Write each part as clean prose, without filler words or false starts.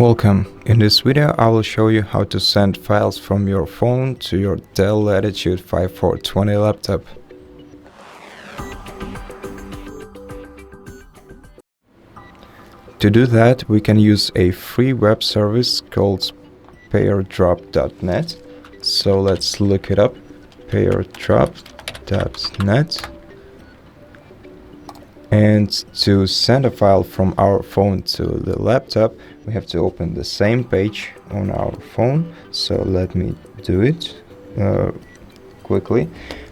Welcome. In this video I will show you how to send files from your phone to your DELL Latitude 5420 laptop. To do that, we can use a free web service called pairdrop.net. So let's look it up, pairdrop.net. And to send a file from our phone to the laptop, we have to open the same page on our phone. So let me do it quickly.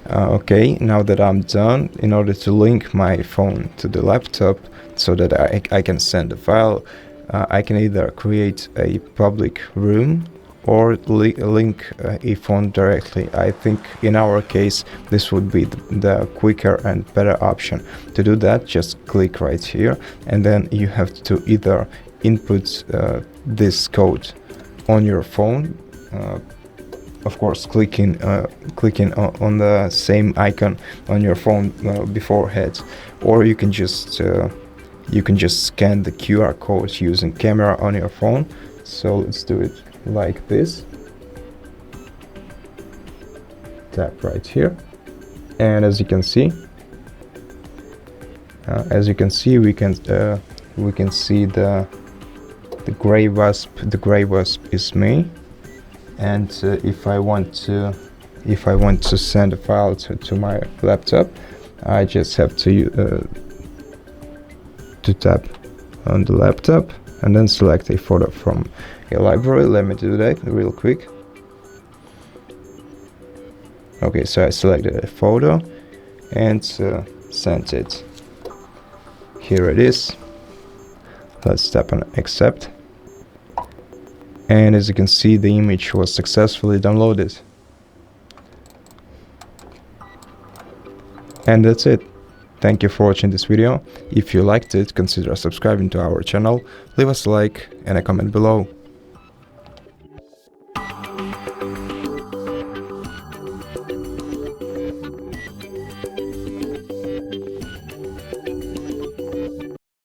Okay, now that I'm done, in order to link my phone to the laptop so that I can send the file, I can either create a public room or link a phone directly. I think in our case this would be the quicker and better option. To do that, just click right here, and then you have to either input this code on your phone, of course clicking on the same icon on your phone beforehand, or you can just scan the QR code using camera on your phone. So let's do it like this. Tap right here, and as you can see we can see the gray wasp. The gray wasp is me, and if I want to send a file to my laptop, I just have to tap on the laptop and then select a photo from a library. Let me do that real quick. Okay, so I selected a photo and sent it. Here it is. Let's tap on accept, and as you can see, the image was successfully downloaded. And that's it. Thank you for watching this video. If you liked it, consider subscribing to our channel, leave us a like and a comment below.